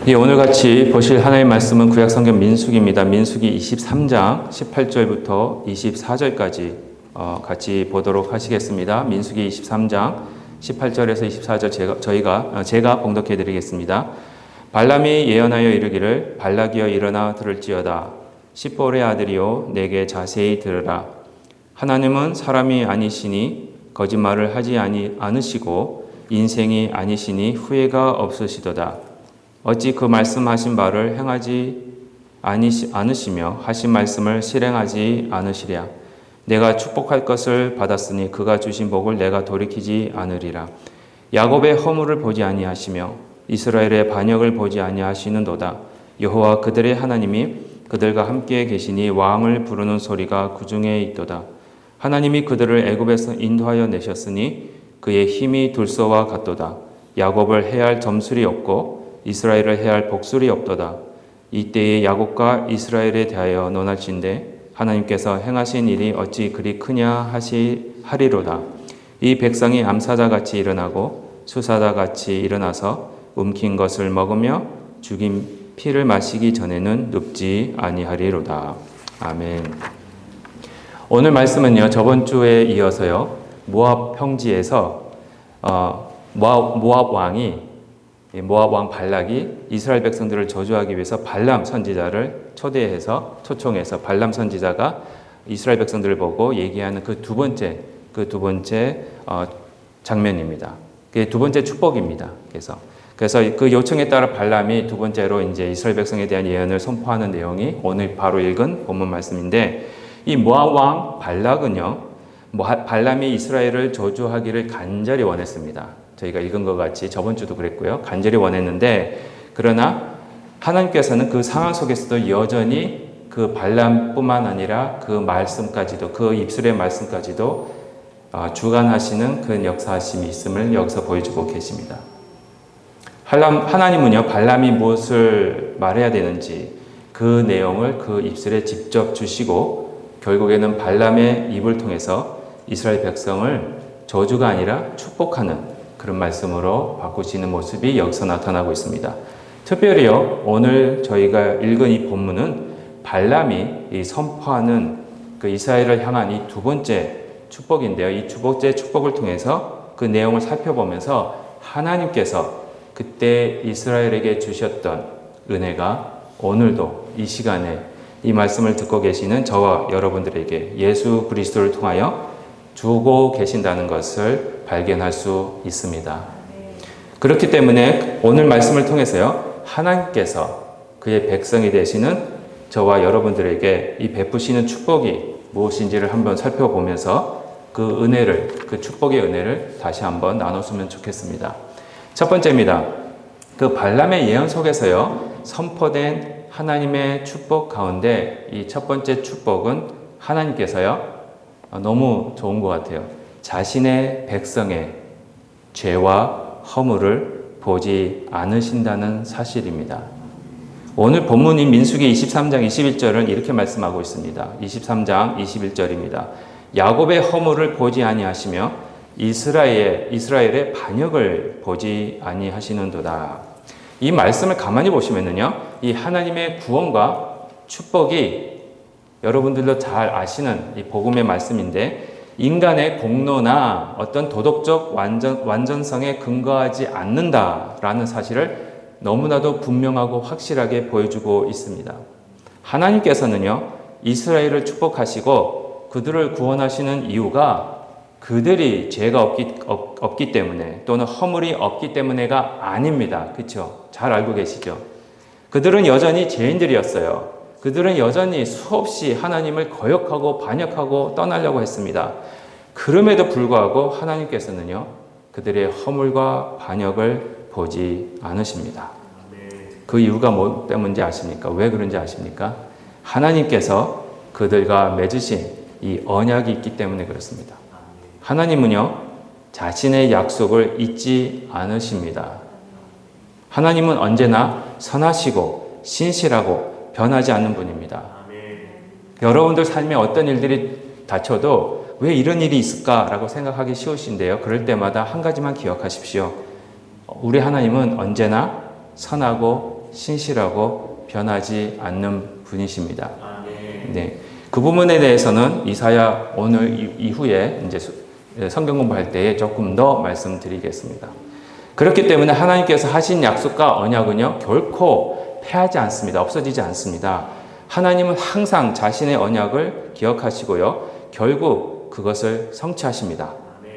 예, 오늘 같이 보실 하나님의 말씀은 구약성경 민수기입니다. 민수기 23장 18절부터 24절까지 같이 보도록 하시겠습니다. 민수기 23장 18절에서 24절 제가 봉독해 드리겠습니다. 발람이 예언하여 이르기를 발락이여 일어나 들을지어다. 십볼의 아들이요 내게 자세히 들으라. 하나님은 사람이 아니시니 거짓말을 하지 않으시고 인생이 아니시니 후회가 없으시도다. 어찌 그 말씀하신 바를 행하지 않으시며 하신 말씀을 실행하지 않으시랴. 내가 축복할 것을 받았으니 그가 주신 복을 내가 돌이키지 않으리라. 야곱의 허물을 보지 아니하시며 이스라엘의 반역을 보지 아니하시는도다. 여호와 그들의 하나님이 그들과 함께 계시니 왕을 부르는 소리가 그중에 있도다. 하나님이 그들을 애굽에서 인도하여 내셨으니 그의 힘이 둘소와 같도다. 야곱을 해할 점술이 없고 이스라엘을 해할 복술이 없도다. 이때에 야곱과 이스라엘에 대하여 논할진대 하나님께서 행하신 일이 어찌 그리 크냐 하리로다. 이 백성이 암사자같이 일어나고 수사자같이 일어나서 움킨 것을 먹으며 죽인 피를 마시기 전에는 눕지 아니하리로다. 아멘. 오늘 말씀은요, 저번 주에 이어서요, 모압 평지에서 모압 왕 발락이 이스라엘 백성들을 저주하기 위해서 발람 선지자를 초청해서 발람 선지자가 이스라엘 백성들을 보고 얘기하는 그 두 번째 장면입니다. 그게 두 번째 축복입니다. 그래서 그 요청에 따라 발람이 두 번째로 이제 이스라엘 백성에 대한 예언을 선포하는 내용이 오늘 바로 읽은 본문 말씀인데, 이 모압 왕 발락은요, 발람이 이스라엘을 저주하기를 간절히 원했습니다. 저희가 읽은 것 같이 저번 주도 그랬고요. 간절히 원했는데, 그러나 하나님께서는 그 상황 속에서도 여전히 그 발람뿐만 아니라 그 말씀까지도, 그 입술의 말씀까지도 주관하시는 그 역사하심이 있음을 여기서 보여주고 계십니다. 하나님은요, 발람이 무엇을 말해야 되는지 그 내용을 그 입술에 직접 주시고, 결국에는 발람의 입을 통해서 이스라엘 백성을 저주가 아니라 축복하는 그런 말씀으로 바꾸시는 모습이 여기서 나타나고 있습니다. 특별히요, 오늘 저희가 읽은 이 본문은 발람이 선포하는 그 이스라엘을 향한 이 두 번째 축복인데요. 이 두 번째 축복을 통해서 그 내용을 살펴보면서 하나님께서 그때 이스라엘에게 주셨던 은혜가 오늘도 이 시간에 이 말씀을 듣고 계시는 저와 여러분들에게 예수 그리스도를 통하여 주고 계신다는 것을 발견할 수 있습니다. 그렇기 때문에 오늘 말씀을 통해서요, 하나님께서 그의 백성이 되시는 저와 여러분들에게 이 베푸시는 축복이 무엇인지를 한번 살펴보면서 그 은혜를, 그 축복의 은혜를 다시 한번 나눴으면 좋겠습니다. 첫 번째입니다. 그 발람의 예언 속에서요, 선포된 하나님의 축복 가운데 이 첫 번째 축복은 하나님께서요, 너무 좋은 것 같아요. 자신의 백성의 죄와 허물을 보지 않으신다는 사실입니다. 오늘 본문인 민수기 23장 21절은 이렇게 말씀하고 있습니다. 23장 21절입니다. 야곱의 허물을 보지 아니하시며 이스라엘의 반역을 보지 아니하시는도다. 이 말씀을 가만히 보시면은요, 이 하나님의 구원과 축복이 여러분들도 잘 아시는 이 복음의 말씀인데, 인간의 공로나 어떤 도덕적 완전성에 근거하지 않는다라는 사실을 너무나도 분명하고 확실하게 보여주고 있습니다. 하나님께서는요, 이스라엘을 축복하시고 그들을 구원하시는 이유가 그들이 죄가 없기 때문에 또는 허물이 없기 때문에가 아닙니다. 그렇죠? 잘 알고 계시죠? 그들은 여전히 죄인들이었어요. 그들은 여전히 수없이 하나님을 거역하고 반역하고 떠나려고 했습니다. 그럼에도 불구하고 하나님께서는요, 그들의 허물과 반역을 보지 않으십니다. 그 이유가 뭐 때문인지 아십니까? 왜 그런지 아십니까? 하나님께서 그들과 맺으신 이 언약이 있기 때문에 그렇습니다. 하나님은요, 자신의 약속을 잊지 않으십니다. 하나님은 언제나 선하시고 신실하고 변하지 않는 분입니다. 여러분들 삶에 어떤 일들이 닥쳐도 왜 이런 일이 있을까라고 생각하기 쉬우신데요. 그럴 때마다 한 가지만 기억하십시오. 우리 하나님은 언제나 선하고 신실하고 변하지 않는 분이십니다. 네. 그 부분에 대해서는 이사야 오늘 이후에 이제 성경 공부할 때에 조금 더 말씀드리겠습니다. 그렇기 때문에 하나님께서 하신 약속과 언약은요, 결코 패하지 않습니다. 없어지지 않습니다. 하나님은 항상 자신의 언약을 기억하시고요, 결국 그것을 성취하십니다.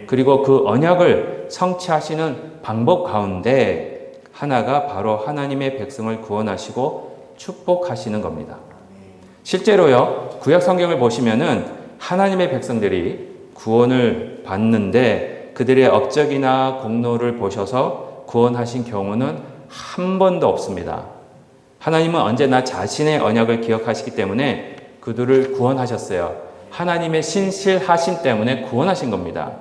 그리고 그 언약을 성취하시는 방법 가운데 하나가 바로 하나님의 백성을 구원하시고 축복하시는 겁니다. 실제로요, 구약 성경을 보시면은 하나님의 백성들이 구원을 받는데 그들의 업적이나 공로를 보셔서 구원하신 경우는 한 번도 없습니다. 하나님은 언제나 자신의 언약을 기억하시기 때문에 그들을 구원하셨어요. 하나님의 신실하심 때문에 구원하신 겁니다.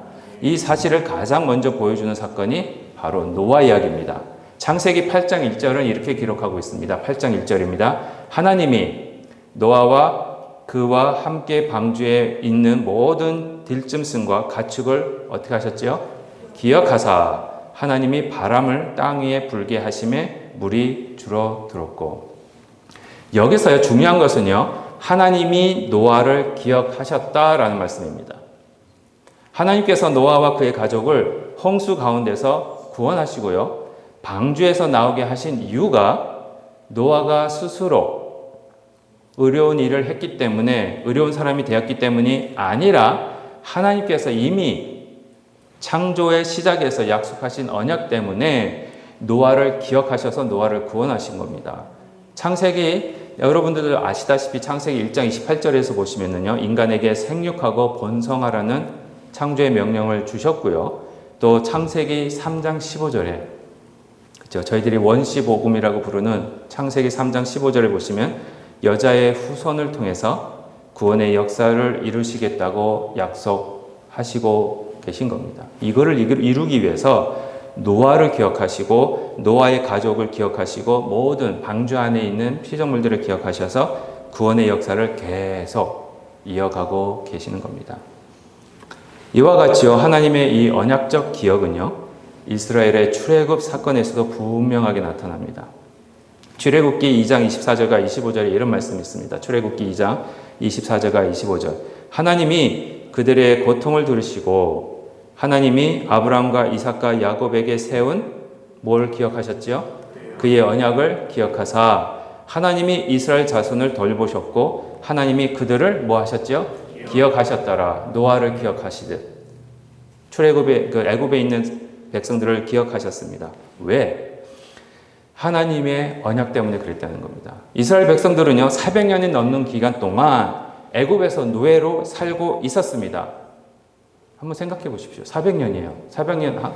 이 사실을 가장 먼저 보여주는 사건이 바로 노아 이야기입니다. 창세기 8장 1절은 이렇게 기록하고 있습니다. 8장 1절입니다. 하나님이 노아와 그와 함께 방주에 있는 모든 들짐승과 가축을 어떻게 하셨죠? 기억하사 하나님이 바람을 땅 위에 불게 하심에 물이 줄어들었고, 여기서요, 중요한 것은요, 하나님이 노아를 기억하셨다라는 말씀입니다. 하나님께서 노아와 그의 가족을 홍수 가운데서 구원하시고요, 방주에서 나오게 하신 이유가 노아가 스스로 의로운 일을 했기 때문에, 의로운 사람이 되었기 때문이 아니라 하나님께서 이미 창조의 시작에서 약속하신 언약 때문에 노아를 기억하셔서 노아를 구원하신 겁니다. 창세기, 여러분들 아시다시피 창세기 1장 28절에서 보시면은요, 인간에게 생육하고 번성하라는 창조의 명령을 주셨고요. 또 창세기 3장 15절에, 그렇죠, 저희들이 원시복음이라고 부르는 창세기 3장 15절에 보시면 여자의 후손을 통해서 구원의 역사를 이루시겠다고 약속하시고 계신 겁니다. 이거를 이루기 위해서 노아를 기억하시고 노아의 가족을 기억하시고 모든 방주 안에 있는 피조물들을 기억하셔서 구원의 역사를 계속 이어가고 계시는 겁니다. 이와 같이요, 하나님의 이 언약적 기억은요, 이스라엘의 출애굽 사건에서도 분명하게 나타납니다. 출애굽기 2장 24절과 25절에 이런 말씀이 있습니다. 출애굽기 2장 24절과 25절. 하나님이 그들의 고통을 들으시고 하나님이 아브라함과 이삭과 야곱에게 세운 뭘 기억하셨지요? 그의 언약을 기억하사 하나님이 이스라엘 자손을 돌보셨고 하나님이 그들을 뭐 하셨지요? 기억하셨더라. 노아를 기억하시듯 출애굽의 애굽에 있는 백성들을 기억하셨습니다. 왜? 하나님의 언약 때문에 그랬다는 겁니다. 이스라엘 백성들은요, 400년이 넘는 기간 동안 애굽에서 노예로 살고 있었습니다. 한번 생각해 보십시오. 400년이에요. 400년,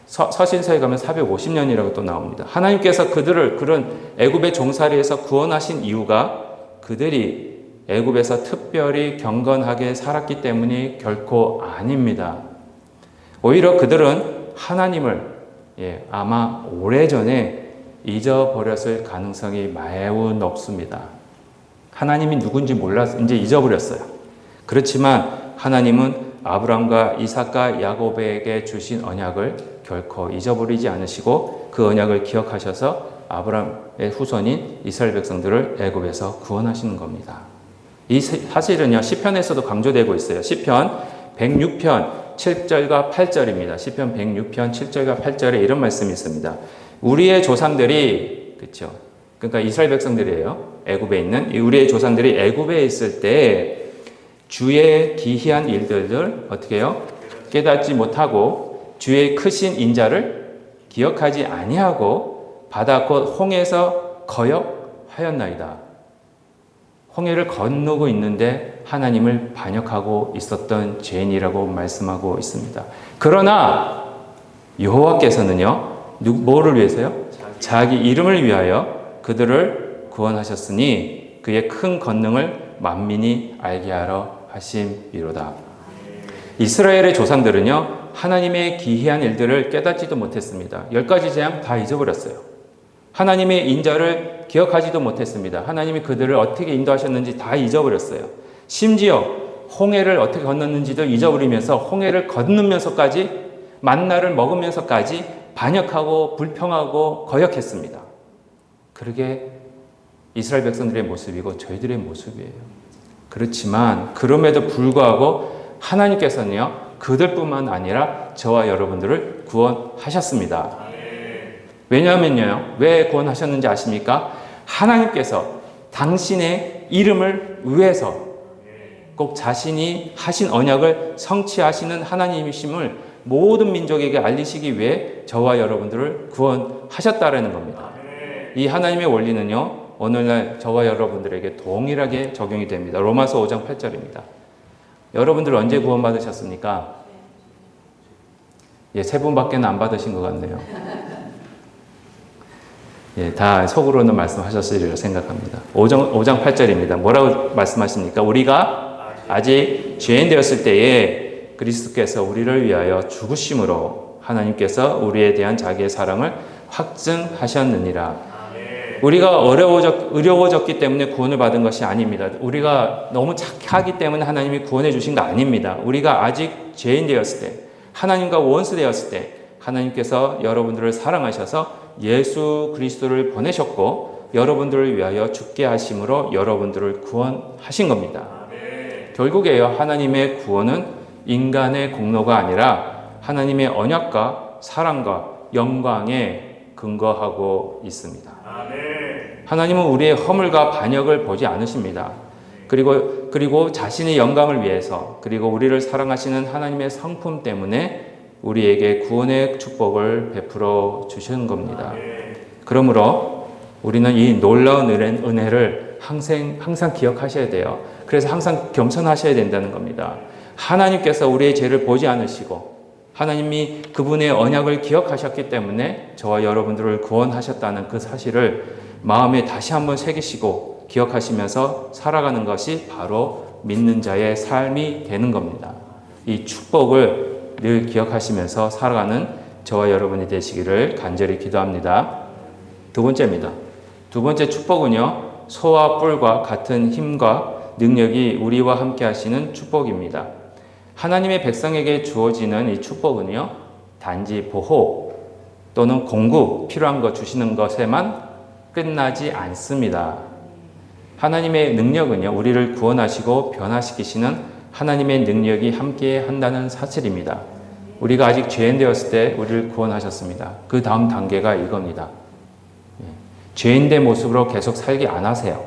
서신서에 가면 450년이라고 또 나옵니다. 하나님께서 그들을 그런 애굽의 종살이에서 구원하신 이유가 그들이 애굽에서 특별히 경건하게 살았기 때문이 결코 아닙니다. 오히려 그들은 하나님을 아마 오래전에 잊어버렸을 가능성이 매우 높습니다. 하나님이 누군지 몰라서 이제 잊어버렸어요. 그렇지만 하나님은 아브라함과 이삭과 야곱에게 주신 언약을 결코 잊어버리지 않으시고 그 언약을 기억하셔서 아브라함의 후손인 이스라엘 백성들을 애굽에서 구원하시는 겁니다. 이 사실은요, 시편에서도 강조되고 있어요. 시편 106편 7절과 8절입니다. 시편 106편 7절과 8절에 이런 말씀이 있습니다. 우리의 조상들이, 그렇죠, 그러니까 이스라엘 백성들이에요. 애굽에 있는 우리의 조상들이 애굽에 있을 때 주의 기이한 일들을 어떻게 해요? 깨닫지 못하고 주의 크신 인자를 기억하지 아니하고 바다 곧 홍해에서 거역하였나이다. 홍해를 건너고 있는데 하나님을 반역하고 있었던 죄인이라고 말씀하고 있습니다. 그러나 여호와께서는요, 뭐를 위해서요? 자기 이름을 위하여 그들을 구원하셨으니 그의 큰 권능을 만민이 알게 하러 하심이로다. 이스라엘의 조상들은요, 하나님의 기이한 일들을 깨닫지도 못했습니다. 10가지 재앙 다 잊어버렸어요. 하나님의 인자를 기억하지도 못했습니다. 하나님이 그들을 어떻게 인도하셨는지 다 잊어버렸어요. 심지어 홍해를 어떻게 건넜는지도 잊어버리면서 홍해를 건너면서까지 만나를 먹으면서까지 반역하고 불평하고 거역했습니다. 그게 이스라엘 백성들의 모습이고 저희들의 모습이에요. 그렇지만 그럼에도 불구하고 하나님께서는요, 그들뿐만 아니라 저와 여러분들을 구원하셨습니다. 왜냐하면요, 왜 구원하셨는지 아십니까? 하나님께서 당신의 이름을 위해서 꼭 자신이 하신 언약을 성취하시는 하나님이심을 모든 민족에게 알리시기 위해 저와 여러분들을 구원하셨다라는 겁니다. 이 하나님의 원리는요, 오늘날 저와 여러분들에게 동일하게 적용이 됩니다. 로마서 5장 8절입니다. 여러분들 언제 구원받으셨습니까? 예, 3분밖에 안 받으신 것 같네요. 예, 다 속으로는 말씀하셨으리라 생각합니다. 5장 8절입니다. 뭐라고 말씀하십니까? 우리가 아직 죄인 되었을 때에 그리스도께서 우리를 위하여 죽으심으로 하나님께서 우리에 대한 자기의 사랑을 확증하셨느니라. 우리가 어려워졌기 때문에 구원을 받은 것이 아닙니다. 우리가 너무 착하기 때문에 하나님이 구원해 주신 거 아닙니다. 우리가 아직 죄인 되었을 때, 하나님과 원수 되었을 때 하나님께서 여러분들을 사랑하셔서 예수 그리스도를 보내셨고 여러분들을 위하여 죽게 하심으로 여러분들을 구원하신 겁니다. 결국에요, 하나님의 구원은 인간의 공로가 아니라 하나님의 언약과 사랑과 영광에 근거하고 있습니다. 하나님은 우리의 허물과 반역을 보지 않으십니다. 그리고 자신의 영광을 위해서, 그리고 우리를 사랑하시는 하나님의 성품 때문에 우리에게 구원의 축복을 베풀어 주시는 겁니다. 그러므로 우리는 이 놀라운 은혜를 항상 기억하셔야 돼요. 그래서 항상 겸손하셔야 된다는 겁니다. 하나님께서 우리의 죄를 보지 않으시고 하나님이 그분의 언약을 기억하셨기 때문에 저와 여러분들을 구원하셨다는 그 사실을 마음에 다시 한번 새기시고 기억하시면서 살아가는 것이 바로 믿는 자의 삶이 되는 겁니다. 이 축복을 늘 기억하시면서 살아가는 저와 여러분이 되시기를 간절히 기도합니다. 두 번째입니다. 두 번째 축복은요, 소와 뿔과 같은 힘과 능력이 우리와 함께 하시는 축복입니다. 하나님의 백성에게 주어지는 이 축복은요, 단지 보호 또는 공급, 필요한 것 주시는 것에만 끝나지 않습니다. 하나님의 능력은요, 우리를 구원하시고 변화시키시는 하나님의 능력이 함께 한다는 사실입니다. 우리가 아직 죄인 되었을 때 우리를 구원하셨습니다. 그 다음 단계가 이겁니다. 죄인된 모습으로 계속 살기 안 하세요.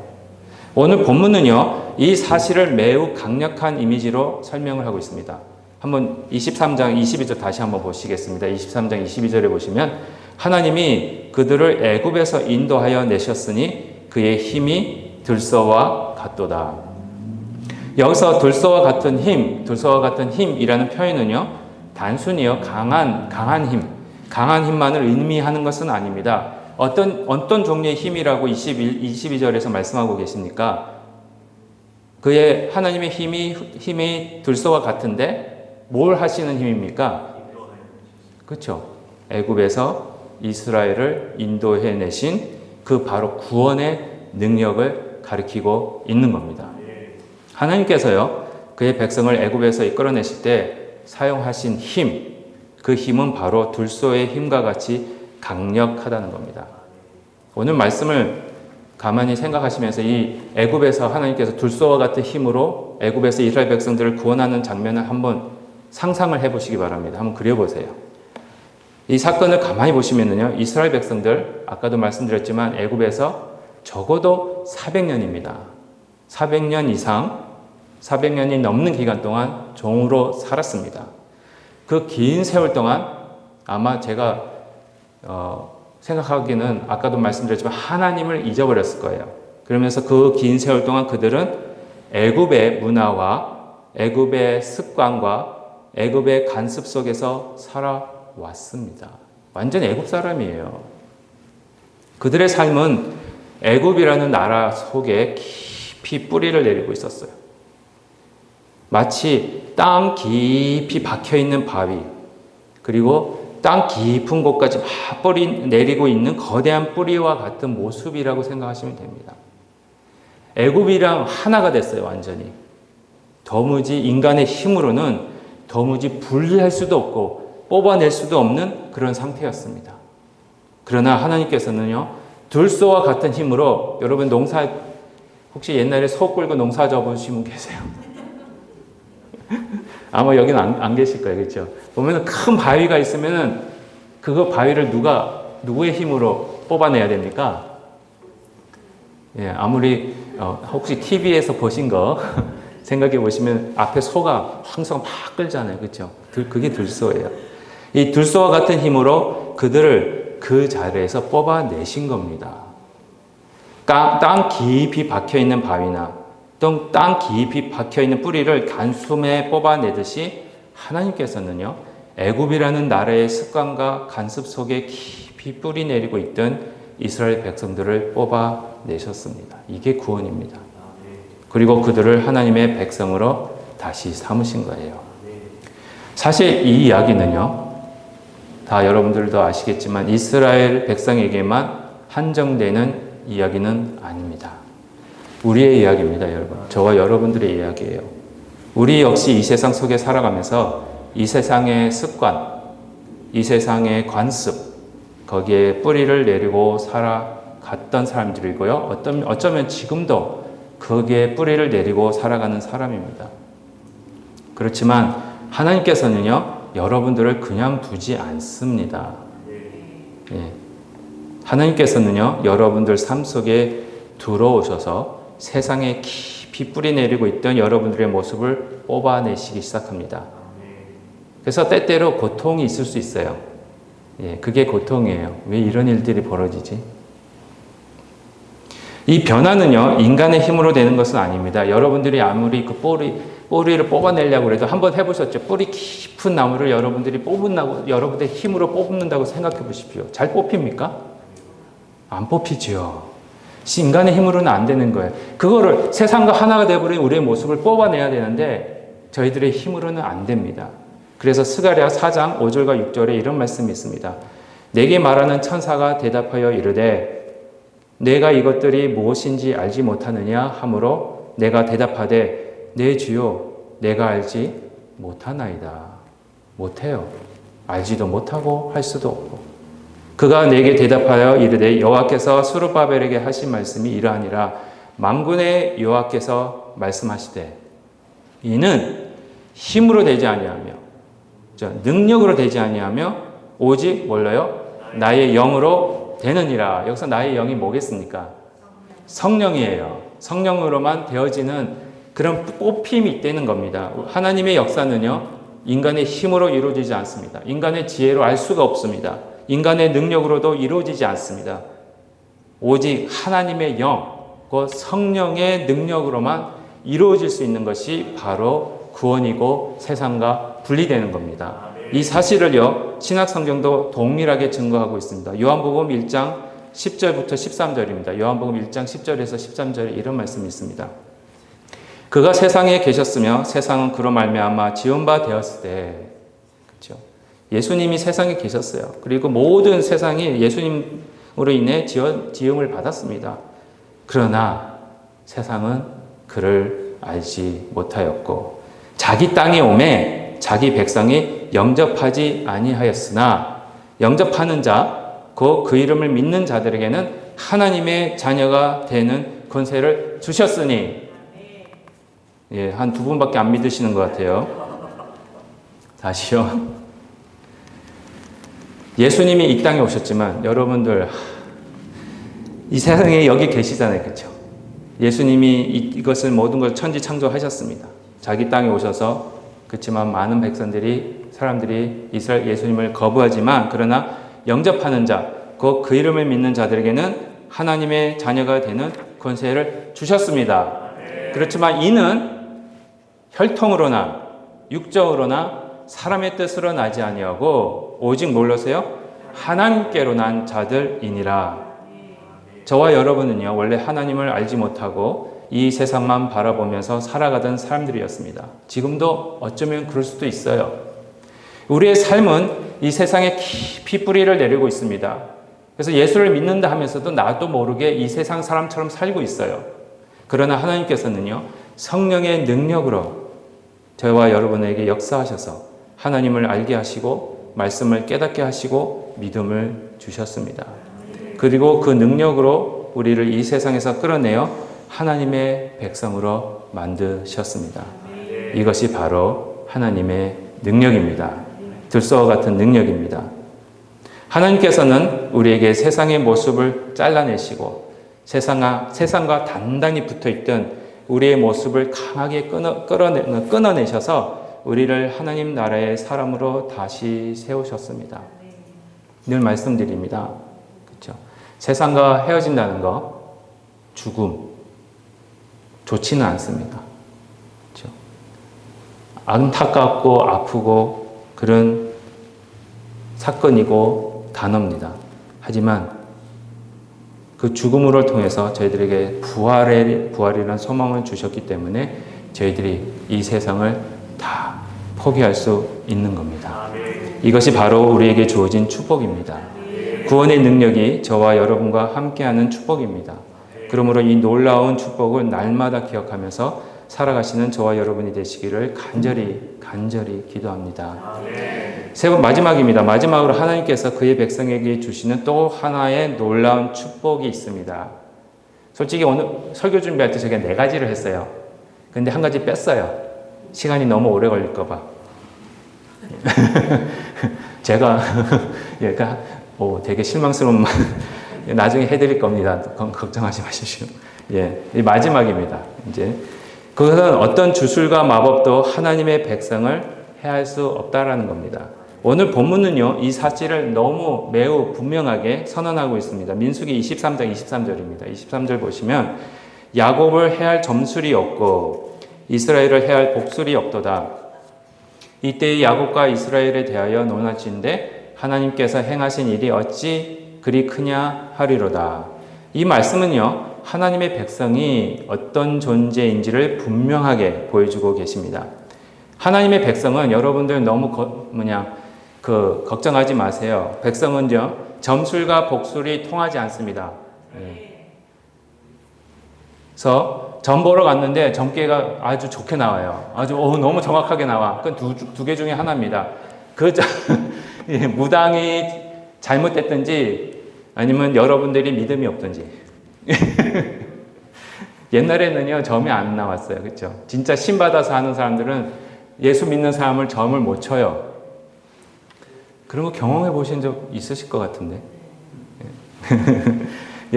오늘 본문은요, 이 사실을 매우 강력한 이미지로 설명을 하고 있습니다. 한번 23장 22절 다시 한번 보시겠습니다. 23장 22절에 보시면 하나님이 그들을 애굽에서 인도하여 내셨으니 그의 힘이 들소와 같도다. 여기서 들소와 같은 힘이라는 표현은요, 단순히요, 강한 힘만을 의미하는 것은 아닙니다. 어떤 종류의 힘이라고 22절에서 말씀하고 계십니까? 그의 하나님의 힘이 들소와 같은데 뭘 하시는 힘입니까? 그렇죠. 애굽에서 이스라엘을 인도해내신 그 바로 구원의 능력을 가리키고 있는 겁니다. 하나님께서요, 그의 백성을 애굽에서 이끌어내실 때 사용하신 힘, 그 힘은 바로 들소의 힘과 같이 강력하다는 겁니다. 오늘 말씀을 가만히 생각하시면서 이 애굽에서 하나님께서 들소와 같은 힘으로 애굽에서 이스라엘 백성들을 구원하는 장면을 한번 상상을 해보시기 바랍니다. 한번 그려보세요. 이 사건을 가만히 보시면요, 이스라엘 백성들, 아까도 말씀드렸지만 애굽에서 적어도 400년입니다. 400년 이상, 400년이 넘는 기간 동안 종으로 살았습니다. 그 긴 세월 동안 아마 제가 생각하기는 아까도 말씀드렸지만 하나님을 잊어버렸을 거예요. 그러면서 그 긴 세월 동안 그들은 애굽의 문화와 애굽의 습관과 애굽의 간습 속에서 살아왔습니다. 완전 애굽 사람이에요. 그들의 삶은 애굽이라는 나라 속에 깊이 뿌리를 내리고 있었어요. 마치 땅 깊이 박혀있는 바위, 그리고 땅 깊은 곳까지 막 뿌리 내리고 있는 거대한 뿌리와 같은 모습이라고 생각하시면 됩니다. 애굽이랑 하나가 됐어요, 완전히. 도무지 인간의 힘으로는 도무지 분리할 수도 없고 뽑아낼 수도 없는 그런 상태였습니다. 그러나 하나님께서는요, 들소와 같은 힘으로 여러분 농사 혹시 옛날에 소 끌고 농사 져보신 분 계세요? 아마 여기는 안 계실 거예요. 그렇죠? 보면 큰 바위가 있으면은 그거 바위를 누구의 힘으로 뽑아내야 됩니까? 예, 아무리 혹시 TV에서 보신 거 생각해 보시면 앞에 소가 항상 막 끌잖아요. 그렇죠? 그게 들소예요. 이 들소와 같은 힘으로 그들을 그 자리에서 뽑아내신 겁니다. 땅 깊이 박혀있는 바위나 또 땅 깊이 박혀있는 뿌리를 단숨에 뽑아내듯이 하나님께서는요, 애굽이라는 나라의 습관과 간습 속에 깊이 뿌리 내리고 있던 이스라엘 백성들을 뽑아내셨습니다. 이게 구원입니다. 그리고 그들을 하나님의 백성으로 다시 삼으신 거예요. 사실 이 이야기는요, 다 여러분들도 아시겠지만 이스라엘 백성에게만 한정되는 이야기는 아닙니다. 우리의 이야기입니다, 여러분. 저와 여러분들의 이야기예요. 우리 역시 이 세상 속에 살아가면서 이 세상의 습관, 이 세상의 관습, 거기에 뿌리를 내리고 살아갔던 사람들이고요. 어쩌면 지금도 거기에 뿌리를 내리고 살아가는 사람입니다. 그렇지만 하나님께서는요, 여러분들을 그냥 두지 않습니다. 예. 하나님께서는요, 여러분들 삶 속에 들어오셔서 세상에 깊이 뿌리 내리고 있던 여러분들의 모습을 뽑아내시기 시작합니다. 그래서 때때로 고통이 있을 수 있어요. 예, 그게 고통이에요. 왜 이런 일들이 벌어지지? 이 변화는요, 인간의 힘으로 되는 것은 아닙니다. 여러분들이 아무리 그 뿌리를 뽑아내려고 해도 한번 해보셨죠? 뿌리 깊은 나무를 여러분들이 여러분들의 힘으로 뽑는다고 생각해 보십시오. 잘 뽑힙니까? 안 뽑히죠. 인간의 힘으로는 안 되는 거예요. 그거를 세상과 하나가 되어버린 우리의 모습을 뽑아내야 되는데 저희들의 힘으로는 안 됩니다. 그래서 스가랴 4장 5절과 6절에 이런 말씀이 있습니다. 내게 말하는 천사가 대답하여 이르되 내가 이것들이 무엇인지 알지 못하느냐 하므로 내가 대답하되 내 주요 내가 알지 못하나이다. 못해요. 알지도 못하고 할 수도 없고. 그가 내게 대답하여 이르되 여호와께서 스룹바벨에게 하신 말씀이 이러하니라. 만군의 여호와께서 말씀하시되 이는 힘으로 되지 아니하며 능력으로 되지 아니하며 오직 몰라요? 나의 영으로 되느니라. 여기서 나의 영이 뭐겠습니까? 성령이에요. 성령으로만 되어지는 그런 뽑힘이 있다는 겁니다. 하나님의 역사는요, 인간의 힘으로 이루어지지 않습니다. 인간의 지혜로 알 수가 없습니다. 인간의 능력으로도 이루어지지 않습니다. 오직 하나님의 영, 그 성령의 능력으로만 이루어질 수 있는 것이 바로 구원이고 세상과 분리되는 겁니다. 이 사실을요, 신약 성경도 동일하게 증거하고 있습니다. 요한복음 1장 10절부터 13절입니다. 요한복음 1장 10절에서 13절에 이런 말씀이 있습니다. 그가 세상에 계셨으며 세상은 그로 말미암아 지은 바 되었을 때, 그렇죠? 예수님이 세상에 계셨어요. 그리고 모든 세상이 예수님으로 인해 지음을 받았습니다. 그러나 세상은 그를 알지 못하였고 자기 땅에 오매 자기 백성이 영접하지 아니하였으나 영접하는 자, 그 이름을 믿는 자들에게는 하나님의 자녀가 되는 권세를 주셨으니, 예, 한 두 분밖에 안 믿으시는 것 같아요. 다시요. 예수님이 이 땅에 오셨지만 여러분들 이 세상에 여기 계시잖아요. 그렇죠? 예수님이 이것을 모든 걸 천지창조하셨습니다. 자기 땅에 오셔서 그렇지만 많은 사람들이 이스라엘 예수님을 거부하지만 그러나 영접하는 자, 그 이름을 믿는 자들에게는 하나님의 자녀가 되는 권세를 주셨습니다. 그렇지만 이는 혈통으로나 육적으로나 사람의 뜻으로 나지 아니하고 오직 뭘로서요? 하나님께로 난 자들이니라. 저와 여러분은요, 원래 하나님을 알지 못하고 이 세상만 바라보면서 살아가던 사람들이었습니다. 지금도 어쩌면 그럴 수도 있어요. 우리의 삶은 이 세상에 깊이 뿌리를 내리고 있습니다. 그래서 예수를 믿는다 하면서도 나도 모르게 이 세상 사람처럼 살고 있어요. 그러나 하나님께서는요, 성령의 능력으로 저와 여러분에게 역사하셔서 하나님을 알게 하시고 말씀을 깨닫게 하시고 믿음을 주셨습니다. 그리고 그 능력으로 우리를 이 세상에서 끌어내어 하나님의 백성으로 만드셨습니다. 이것이 바로 하나님의 능력입니다. 들소와 같은 능력입니다. 하나님께서는 우리에게 세상의 모습을 잘라내시고 세상과 단단히 붙어있던 우리의 모습을 강하게 끊어내셔서 우리를 하나님 나라의 사람으로 다시 세우셨습니다. 늘 말씀드립니다. 그렇죠? 세상과 헤어진다는 거, 죽음, 좋지는 않습니다. 그렇죠? 안타깝고 아프고 그런 사건이고 단어입니다. 하지만 그 죽음을 통해서 저희들에게 부활이라는 소망을 주셨기 때문에 저희들이 이 세상을 다 포기할 수 있는 겁니다. 이것이 바로 우리에게 주어진 축복입니다. 구원의 능력이 저와 여러분과 함께하는 축복입니다. 그러므로 이 놀라운 축복을 날마다 기억하면서 살아가시는 저와 여러분이 되시기를 간절히 기도합니다. 마지막입니다. 마지막으로 하나님께서 그의 백성에게 주시는 또 하나의 놀라운 축복이 있습니다. 솔직히 오늘 설교 준비할 때 제가 4가지를 했어요. 근데 한 가지 뺐어요. 시간이 너무 오래 걸릴까 봐. 제가 얘가 되게 실망스러운 나중에 해드릴 겁니다. 걱정하지 마십시오. 이 마지막입니다. 이제 그것은 어떤 주술과 마법도 하나님의 백성을 해할 수 없다라는 겁니다. 오늘 본문은요, 이 사실을 너무 매우 분명하게 선언하고 있습니다. 민수기 23장 23절입니다. 23절 보시면 야곱을 해할 점술이 없고 이스라엘을 해할 복술이 없도다. 이때의 야곱과 이스라엘에 대하여 논할진대 하나님께서 행하신 일이 어찌 그리 크냐 하리로다. 이 말씀은요, 하나님의 백성이 어떤 존재인지를 분명하게 보여주고 계십니다. 하나님의 백성은 여러분들 너무 걱정하지 마세요. 백성은요, 점술과 복술이 통하지 않습니다. 그래서 점 보러 갔는데 점괘가 아주 좋게 나와요. 아주 너무 정확하게 나와. 그건 두 개 중에 하나입니다. 무당이 잘못됐든지 아니면 여러분들이 믿음이 없든지. 옛날에는요, 점이 안 나왔어요. 그렇죠? 진짜 신 받아서 하는 사람들은 예수 믿는 사람을 점을 못 쳐요. 그런 거 경험해 보신 적 있으실 것 같은데.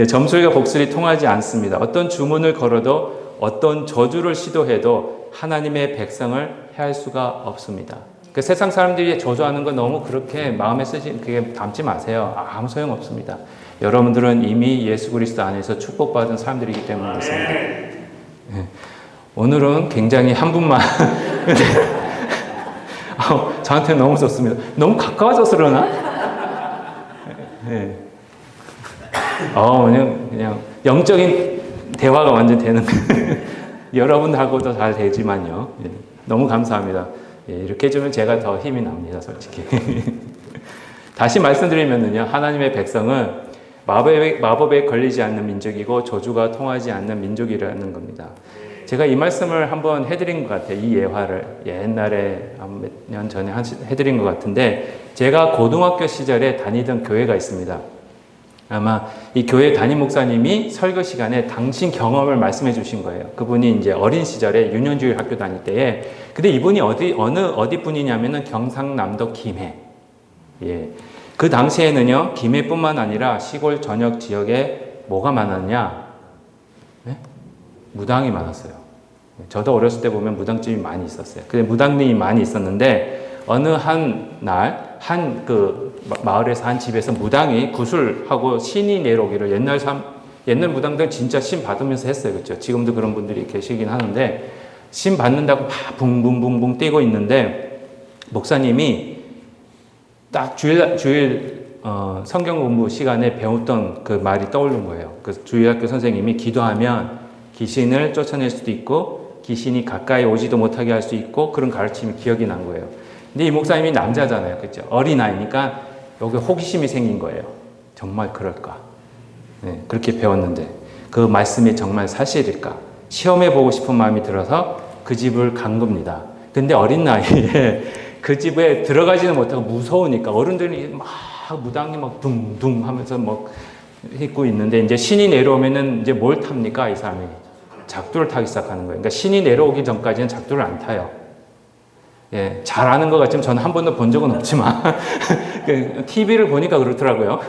점술과 복술이 통하지 않습니다. 어떤 주문을 걸어도 어떤 저주를 시도해도 하나님의 백성을 해할 수가 없습니다. 그 세상 사람들이 저주하는 거 너무 그렇게 마음에 그게 담지 마세요. 아무 소용 없습니다. 여러분들은 이미 예수 그리스도 안에서 축복받은 사람들이기 때문에 그렇습니다. 오늘은 굉장히 한 분만 저한테 너무 좋습니다. 너무 가까워져서 그러나? 그냥 영적인 대화가 완전 되는 여러분하고도 잘 되지만요. 너무 감사합니다. 이렇게 해주면 제가 더 힘이 납니다, 솔직히. 다시 말씀드리면요, 하나님의 백성은 마법에 걸리지 않는 민족이고 저주가 통하지 않는 민족이라는 겁니다. 제가 이 말씀을 한번 해드린 것 같아요. 이 예화를 옛날에 몇 년 전에 해드린 것 같은데, 제가 고등학교 시절에 다니던 교회가 있습니다. 아마 이 교회 담임 목사님이 설교 시간에 당신 경험을 말씀해 주신 거예요. 그분이 이제 어린 시절에 유년주일 학교 다닐 때에, 근데 이분이 어디 분이냐면은 경상남도 김해. 그 당시에는요, 김해뿐만 아니라 시골 전역 지역에 뭐가 많았냐? 무당이 많았어요. 저도 어렸을 때 보면 무당집이 많이 있었어요. 근데 무당님이 많이 있었는데, 어느 한 날, 마을에서 한 집에서 무당이 구술하고 신이 내려오기를, 옛날 무당들 진짜 신 받으면서 했어요. 그렇죠? 지금도 그런 분들이 계시긴 하는데, 신 받는다고 막 붕붕붕붕 뛰고 있는데, 목사님이 딱 주일 성경 공부 시간에 배웠던 그 말이 떠오른 거예요. 그 주일학교 선생님이 기도하면 귀신을 쫓아낼 수도 있고 귀신이 가까이 오지도 못하게 할 수 있고, 그런 가르침이 기억이 난 거예요. 근데 이 목사님이 남자잖아요. 그렇죠? 어린아이니까 여기 호기심이 생긴 거예요. 정말 그럴까? 그렇게 배웠는데 그 말씀이 정말 사실일까? 시험해보고 싶은 마음이 들어서 그 집을 간 겁니다. 근데 어린 나이에 그 집에 들어가지는 못하고 무서우니까, 어른들이 막 무당이 막 둥둥 하면서 막 입고 있는데 이제 신이 내려오면은 이제 뭘 탑니까? 이 사람이 작두를 타기 시작하는 거예요. 그러니까 신이 내려오기 전까지는 작두를 안 타요. 예, 잘하는 것 같지만 저는 한 번도 본 적은 없지만 TV를 보니까 그렇더라고요.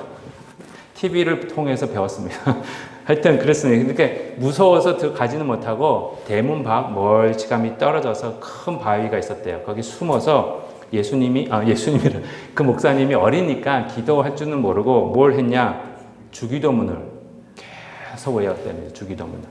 TV를 통해서 배웠습니다. 하여튼 그랬습니다. 그러니까 무서워서 가지는 못하고 대문 밖 멀찌감이 떨어져서 큰 바위가 있었대요. 거기 숨어서 예수님이라 그 목사님이 어리니까 기도할 줄은 모르고 뭘 했냐? 주기도문을 계속 외웠답니다. 주기도문을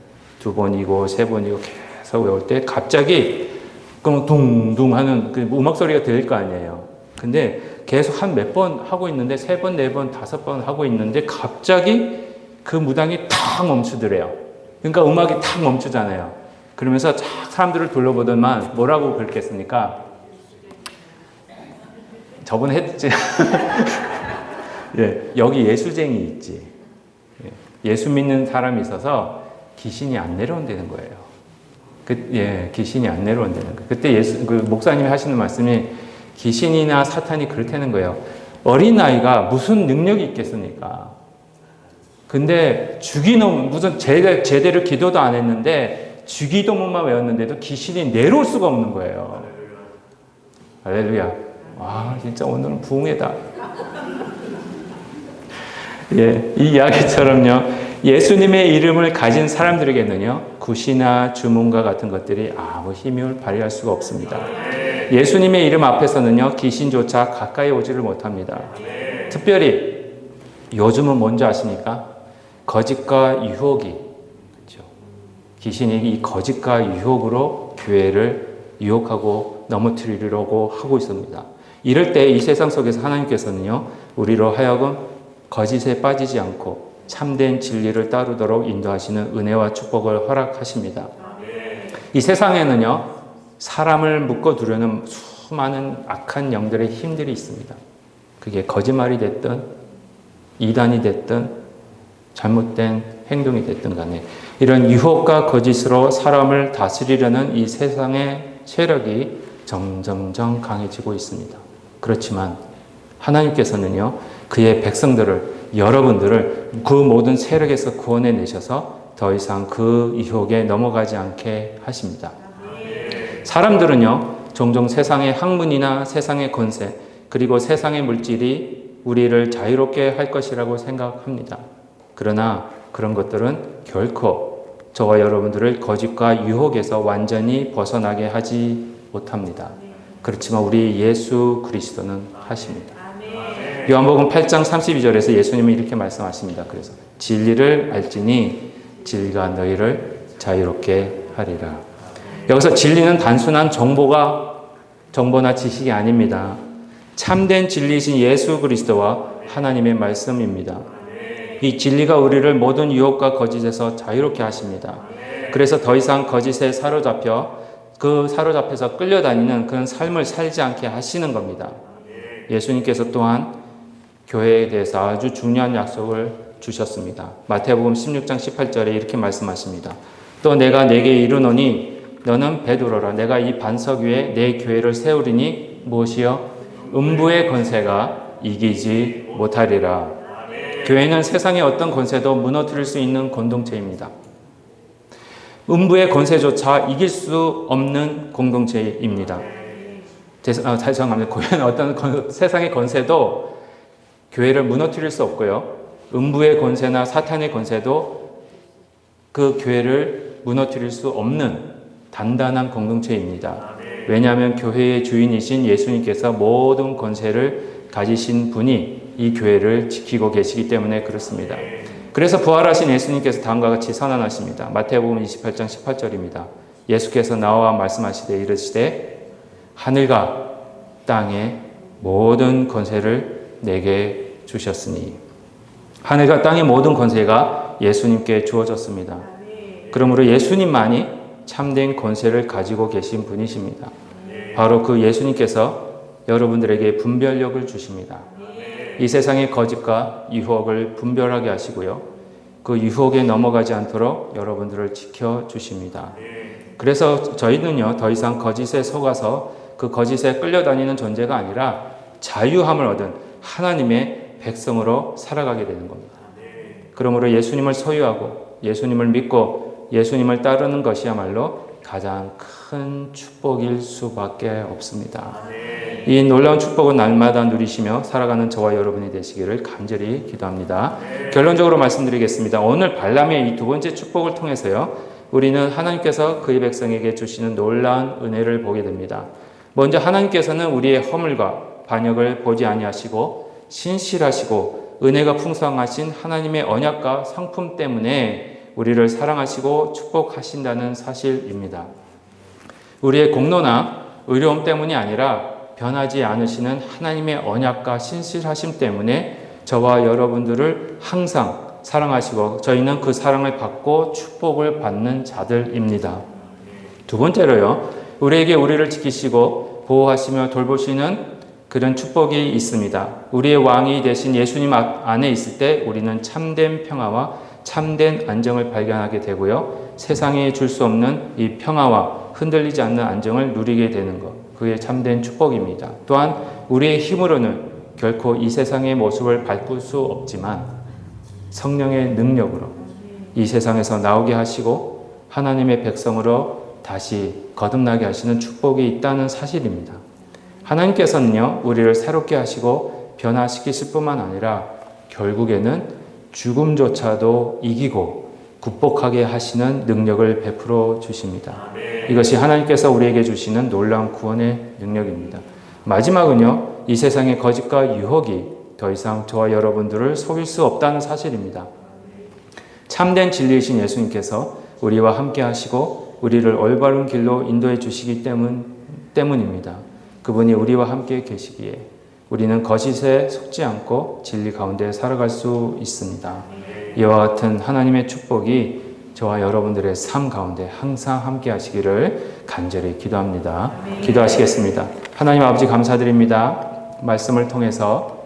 2번이고 3번이고 계속 외울 때 갑자기 그럼 둥둥 하는 그 음악 소리가 들릴 거 아니에요. 근데 계속 한 몇 번 하고 있는데 3번, 4번, 5번 하고 있는데 갑자기 그 무당이 탁 멈추더래요. 그러니까 음악이 탁 멈추잖아요. 그러면서 쫙 사람들을 둘러보더만 뭐라고 그랬겠습니까? 저번에 했지. 예, 여기 예수쟁이 있지. 예수 믿는 사람이 있어서 귀신이 안 내려온다는 거예요. 귀신이 안 내려온다는 거예요. 그때 그 목사님이 하시는 말씀이 귀신이나 사탄이 그렇다는 거예요. 어린아이가 무슨 능력이 있겠습니까? 근데 무슨 제대로 기도도 안 했는데 주기도문만 외웠는데도 귀신이 내려올 수가 없는 거예요. 할렐루야. 와, 진짜 오늘은 부흥회다. 예, 이 이야기처럼요. 예수님의 이름을 가진 사람들에게는요, 굿이나 주문과 같은 것들이 아무 힘을 발휘할 수가 없습니다. 예수님의 이름 앞에서는요, 귀신조차 가까이 오지를 못합니다. 특별히 요즘은 뭔지 아십니까? 거짓과 유혹이, 그렇죠? 귀신이 이 거짓과 유혹으로 교회를 유혹하고 넘어뜨리려고 하고 있습니다. 이럴 때 이 세상 속에서 하나님께서는요, 우리로 하여금 거짓에 빠지지 않고 참된 진리를 따르도록 인도하시는 은혜와 축복을 허락하십니다. 이 세상에는요, 사람을 묶어두려는 수많은 악한 영들의 힘들이 있습니다. 그게 거짓말이 됐든 이단이 됐든 잘못된 행동이 됐든 간에 이런 유혹과 거짓으로 사람을 다스리려는 이 세상의 세력이 점점점 강해지고 있습니다. 그렇지만 하나님께서는요, 그의 백성들을, 여러분들을 그 모든 세력에서 구원해 내셔서 더 이상 그 유혹에 넘어가지 않게 하십니다. 사람들은요, 종종 세상의 학문이나 세상의 권세, 그리고 세상의 물질이 우리를 자유롭게 할 것이라고 생각합니다. 그러나 그런 것들은 결코 저와 여러분들을 거짓과 유혹에서 완전히 벗어나게 하지 못합니다. 그렇지만 우리 예수 그리스도는 하십니다. 요한복음 8장 32절에서 예수님은 이렇게 말씀하십니다. 그래서 진리를 알지니 진리가 너희를 자유롭게 하리라. 여기서 진리는 단순한 정보나 지식이 아닙니다. 참된 진리이신 예수 그리스도와 하나님의 말씀입니다. 이 진리가 우리를 모든 유혹과 거짓에서 자유롭게 하십니다. 그래서 더 이상 거짓에 사로잡혀서 끌려다니는 그런 삶을 살지 않게 하시는 겁니다. 예수님께서 또한 교회에 대해서 아주 중요한 약속을 주셨습니다. 마태복음 16장 18절에 이렇게 말씀하십니다. 또 내가 네게 이르노니 너는 베드로라. 내가 이 반석 위에 내 교회를 세우리니 무엇이요? 음부의 권세가 이기지 못하리라. 교회는 세상의 어떤 권세도 무너뜨릴 수 있는 공동체입니다. 음부의 권세조차 이길 수 없는 공동체입니다. 죄송합니다. 교회는 어떤 세상의 권세도 교회를 무너뜨릴 수 없고요. 음부의 권세나 사탄의 권세도 그 교회를 무너뜨릴 수 없는 단단한 공동체입니다. 왜냐하면 교회의 주인이신 예수님께서 모든 권세를 가지신 분이 이 교회를 지키고 계시기 때문에 그렇습니다. 그래서 부활하신 예수님께서 다음과 같이 선언하십니다. 마태복음 28장 18절입니다. 예수께서 나와 말씀하시되 이르시되 하늘과 땅의 모든 권세를 내게 주셨으니, 하늘과 땅의 모든 권세가 예수님께 주어졌습니다. 그러므로 예수님만이 참된 권세를 가지고 계신 분이십니다. 바로 그 예수님께서 여러분들에게 분별력을 주십니다. 이 세상의 거짓과 유혹을 분별하게 하시고요, 그 유혹에 넘어가지 않도록 여러분들을 지켜주십니다. 그래서 저희는요, 더 이상 거짓에 속아서 그 거짓에 끌려다니는 존재가 아니라 자유함을 얻은 하나님의 백성으로 살아가게 되는 겁니다. 그러므로 예수님을 소유하고 예수님을 믿고 예수님을 따르는 것이야말로 가장 큰 축복일 수밖에 없습니다. 이 놀라운 축복은 날마다 누리시며 살아가는 저와 여러분이 되시기를 간절히 기도합니다. 결론적으로 말씀드리겠습니다. 오늘 발람의 이 두 번째 축복을 통해서요, 우리는 하나님께서 그의 백성에게 주시는 놀라운 은혜를 보게 됩니다. 먼저 하나님께서는 우리의 허물과 반역을 보지 아니하시고 신실하시고 은혜가 풍성하신 하나님의 언약과 성품 때문에 우리를 사랑하시고 축복하신다는 사실입니다. 우리의 공로나 의로움 때문이 아니라 변하지 않으시는 하나님의 언약과 신실하심 때문에 저와 여러분들을 항상 사랑하시고 저희는 그 사랑을 받고 축복을 받는 자들입니다. 두 번째로요, 우리에게 우리를 지키시고 보호하시며 돌보시는 그런 축복이 있습니다. 우리의 왕이 되신 예수님 안에 있을 때 우리는 참된 평화와 참된 안정을 발견하게 되고요, 세상이 줄 수 없는 이 평화와 흔들리지 않는 안정을 누리게 되는 것, 그게 참된 축복입니다. 또한 우리의 힘으로는 결코 이 세상의 모습을 바꿀 수 없지만 성령의 능력으로 이 세상에서 나오게 하시고 하나님의 백성으로 다시 거듭나게 하시는 축복이 있다는 사실입니다. 하나님께서는요, 우리를 새롭게 하시고 변화시키실 뿐만 아니라 결국에는 죽음조차도 이기고 극복하게 하시는 능력을 베풀어 주십니다. 이것이 하나님께서 우리에게 주시는 놀라운 구원의 능력입니다. 마지막은요, 이 세상의 거짓과 유혹이 더 이상 저와 여러분들을 속일 수 없다는 사실입니다. 참된 진리이신 예수님께서 우리와 함께 하시고 우리를 올바른 길로 인도해 주시기 때문입니다. 그분이 우리와 함께 계시기에 우리는 거짓에 속지 않고 진리 가운데 살아갈 수 있습니다. 이와 같은 하나님의 축복이 저와 여러분들의 삶 가운데 항상 함께 하시기를 간절히 기도합니다. 기도하시겠습니다. 하나님 아버지 감사드립니다. 말씀을 통해서